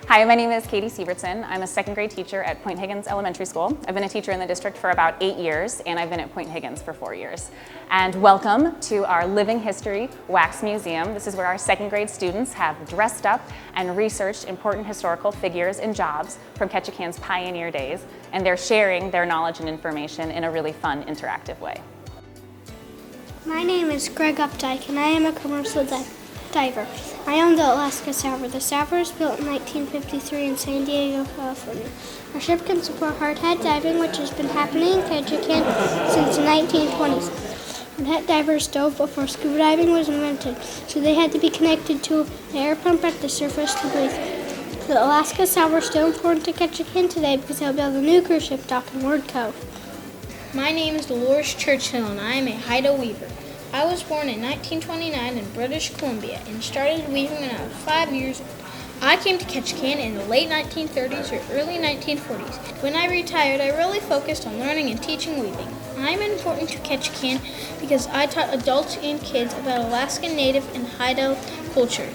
Hi, my name is Katie Sivertsen. I'm a second grade teacher at Point Higgins Elementary School. I've been a teacher in the district for about 8 years, and I've been at Point Higgins for 4 years. And welcome to our Living History Wax Museum. This is where our second grade students have dressed up and researched important historical figures and jobs from Ketchikan's pioneer days, and they're sharing their knowledge and information in a really fun, interactive way. My name is Greg Updike, and I am a commercial diver. I own the Alaska Salver. The Salver was built in 1953 in San Diego, California. Our ship can support hardhead diving, which has been happening in Ketchikan since the 1920s. Hardhead divers dove before scuba diving was invented, so they had to be connected to an air pump at the surface to breathe. The Alaska Salver is still important to Ketchikan today because they'll build a new cruise ship dock in Ward Cove. My name is Dolores Churchill, and I am a Haida weaver. I was born in 1929 in British Columbia and started weaving when I was 5 years old. I came to Ketchikan in the late 1930s or early 1940s. When I retired, I really focused on learning and teaching weaving. I'm important to Ketchikan because I taught adults and kids about Alaskan Native and Haida culture.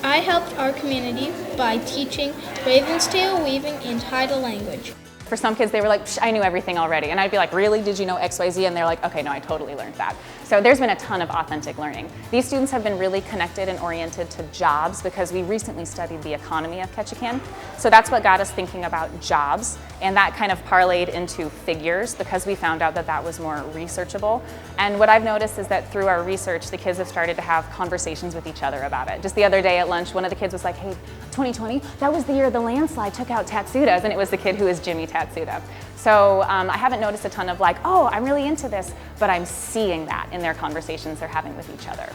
I helped our community by teaching Ravenstail weaving and Haida language. For some kids, they were like, I knew everything already. And I'd be like, really? Did you know XYZ? And they're like, okay, no, I totally learned that. So there's been a ton of authentic learning. These students have been really connected and oriented to jobs because we recently studied the economy of Ketchikan. So that's what got us thinking about jobs. And that kind of parlayed into figures because we found out that that was more researchable. And what I've noticed is that through our research, the kids have started to have conversations with each other about it. Just the other day at lunch, one of the kids was like, hey, 2020, that was the year the landslide took out Tatsudas. And it was the kid who is Jimmy Tatsuda. So I haven't noticed a ton of like, oh, I'm really into this, but I'm seeing that in their conversations they're having with each other.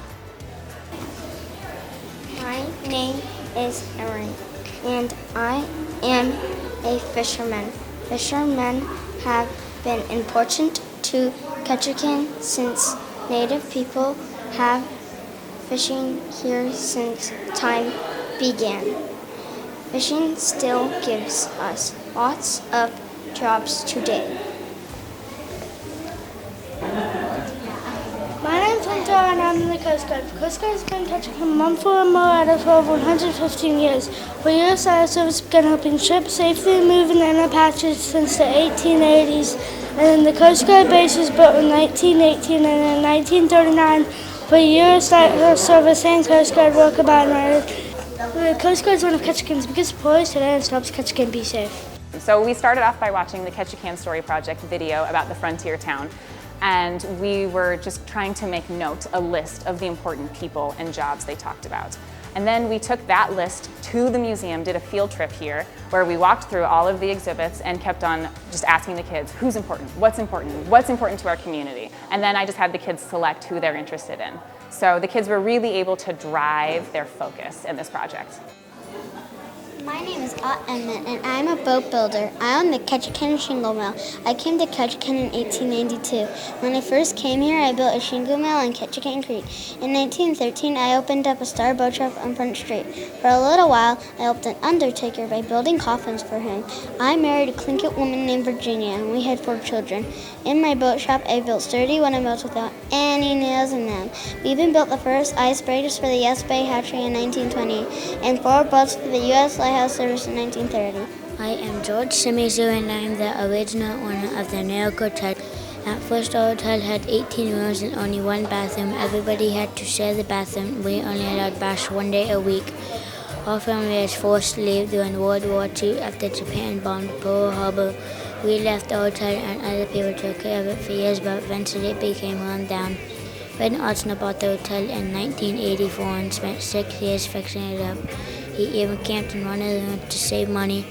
My name is Erin, and I am a fisherman. Fishermen have been important to Ketchikan since Native people have fishing here since time began. Fishing still gives us lots of jobs today. My name's Hunter, and I'm in the Coast Guard. The Coast Guard has been in Ketchikan monthly or more out of over 115 years. For years, our service began helping ships safely move in inner patches since the 1880s, and then the Coast Guard base was built in 1918, and in 1939, for years, our service and Coast Guard were combined. The Coast Guard is one of Ketchikan's biggest employees today and helps Ketchikan be safe. So we started off by watching the Ketchikan Story Project video about the frontier town. And we were just trying to make note, a list of the important people and jobs they talked about. And then we took that list to the museum, did a field trip here, where we walked through all of the exhibits and kept on just asking the kids, who's important, what's important to our community? And then I just had the kids select who they're interested in. So the kids were really able to drive their focus in this project. My name is Ott Emmett, and I'm a boat builder. I own the Ketchikan Shingle Mill. I came to Ketchikan in 1892. When I first came here, I built a shingle mill in Ketchikan Creek. In 1913, I opened up a Star Boat Shop on Front Street. For a little while, I helped an undertaker by building coffins for him. I married a Tlingit woman named Virginia, and we had 4 children. In my boat shop, I built sturdy wooden boats without any nails in them. We even built the first icebreakers for the U.S. Bay hatchery in 1920, and 4 boats for the U.S. Lighthouse Service in 1930. I am George Simizu, and I am the original owner of the New York Hotel. At first, the hotel had 18 rooms and only 1 bathroom. Everybody had to share the bathroom. We only allowed baths 1 day a week. Our family was forced to leave during World War II after Japan bombed Pearl Harbor. We left the hotel and other people took care of it for years, but eventually it became run down. Fred Otsner bought the hotel in 1984 and spent 6 years fixing it up. He even camped in one of the rooms to save money.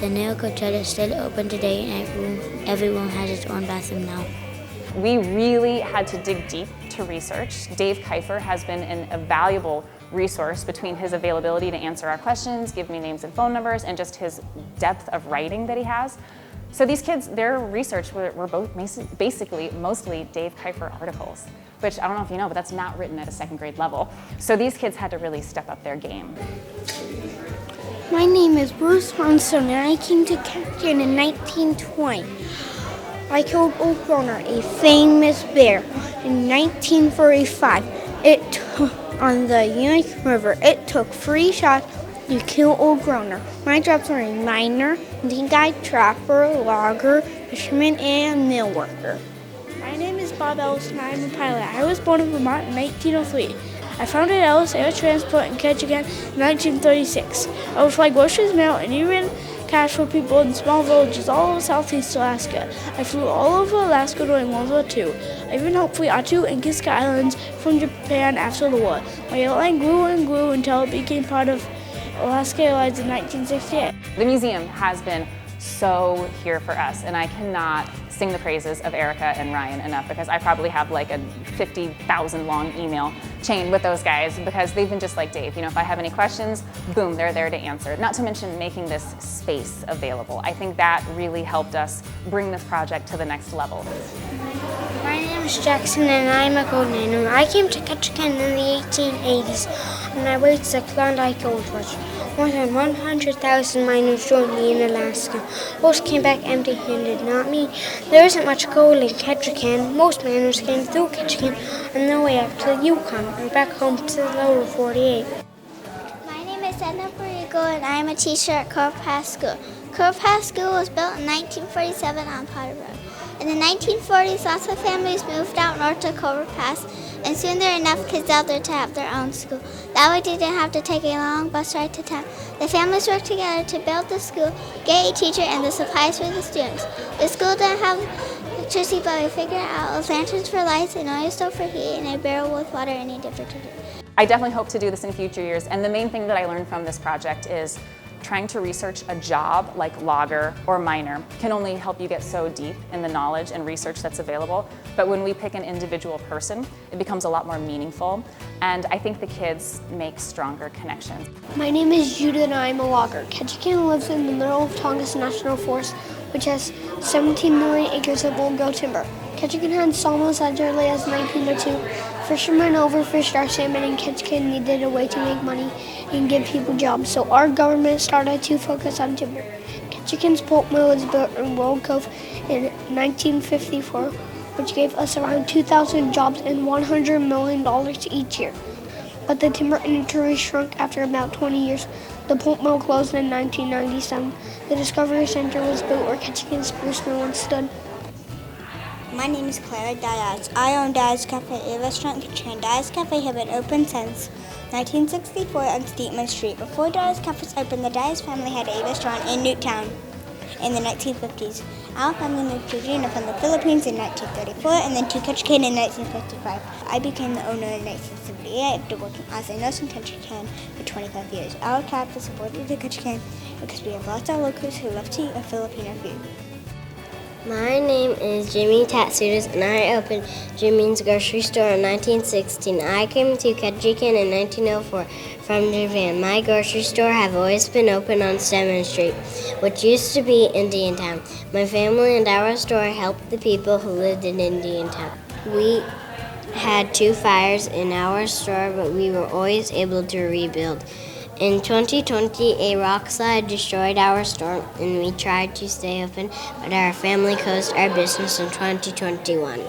The New York Hotel is still open today, and every room has its own bathroom now. We really had to dig deep to research. Dave Kiefer has been an invaluable resource between his availability to answer our questions, give me names and phone numbers, and just his depth of writing that he has. So these kids, their research were both basically mostly Dave Kiefer articles, which I don't know if you know, but that's not written at a second grade level. So these kids had to really step up their game. My name is Bruce Monson, and I came to Ketchikan in 1920. I killed Old Runner, a famous bear, in 1945. On the Union River. It took 3 shots You kill or groaner. My jobs are a miner, guy, trapper, logger, fisherman, and mill worker. My name is Bob Ellis and I am a pilot. I was born in Vermont in 1903. I founded Ellis Air Transport in Ketchikan in 1936. I would fly groceries, mail, and even cash for people in small villages all over Southeast Alaska. I flew all over Alaska during World War II. I even helped fly Attu and Kiska Islands from Japan after the war. My airline grew and grew until it became part of Alaska Airlines in 1968. The museum has been so here for us, and I cannot sing the praises of Erica and Ryan enough, because I probably have like a 50,000 long email chain with those guys, because they've been just like Dave. You know, if I have any questions, boom, they're there to answer. Not to mention making this space available. I think that really helped us bring this project to the next level. My name is Jackson and I'm a coordinator. I came to Ketchikan in the 1880s and I waged the Klondike Gold Rush. More than 100,000 miners joined me in Alaska. Most came back empty-handed, not me. There isn't much gold in Ketchikan. Most miners came through Ketchikan on their way up to the Yukon or back home to the lower 48. My name is Edna Borrego and I am a teacher at Cove Pass School. Cove Pass School was built in 1947 on Potter Road. In the 1940s, lots of families moved out north to Cove Pass, and soon there were enough kids out there to have their own school. That way they didn't have to take a long bus ride to town. The families worked together to build the school, get a teacher, and the supplies for the students. The school didn't have electricity, but we figured out lanterns for lights, an oil stove for heat, and a barrel with water needed for cooking. I definitely hope to do this in future years, and the main thing that I learned from this project is trying to research a job like logger or miner can only help you get so deep in the knowledge and research that's available. But when we pick an individual person, it becomes a lot more meaningful. And I think the kids make stronger connections. My name is Judah and I'm a logger. Ketchikan lives in the middle of Tongass National Forest, which has 17 million acres of old-growth timber. Ketchikan had sawmills as early as 1902. Fishermen overfished our salmon and Ketchikan needed a way to make money and give people jobs, so our government started to focus on timber. Ketchikan's pulp mill was built in World Cove in 1954, which gave us around 2,000 jobs and $100 million each year. But the timber industry shrunk after about 20 years. The pulp mill closed in 1997. The Discovery Center was built where Ketchikan spruce mill once stood. My name is Clara Diaz. I own Diaz Cafe, a restaurant in Ketchikan. Diaz Cafe has been open since 1964 on Steetman Street. Before Diaz Cafe opened, the Diaz family had a restaurant in Newtown in the 1950s. Our family moved to Gina from the Philippines in 1934 and then to Ketchikan in 1955. I became the owner in 1978 after working as a nurse in Ketchikan for 25 years. Our cafe supported the Ketchikan because we have lots of locals who love to eat a Filipino food. My name is Jimmy Tatsudas, and I opened Jimmy's grocery store in 1916. I came to Ketchikan in 1904 from Japan. My grocery store have always been open on Stedman Street, which used to be Indiantown. My family and our store helped the people who lived in Indiantown. We had 2 fires in our store, but we were always able to rebuild. In 2020, a rock slide destroyed our store, and we tried to stay open, but our family closed our business in 2021.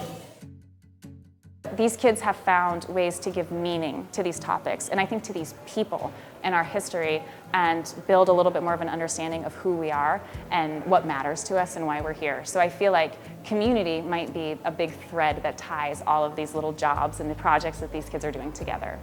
These kids have found ways to give meaning to these topics, and I think to these people and our history, and build a little bit more of an understanding of who we are and what matters to us and why we're here. So I feel like community might be a big thread that ties all of these little jobs and the projects that these kids are doing together.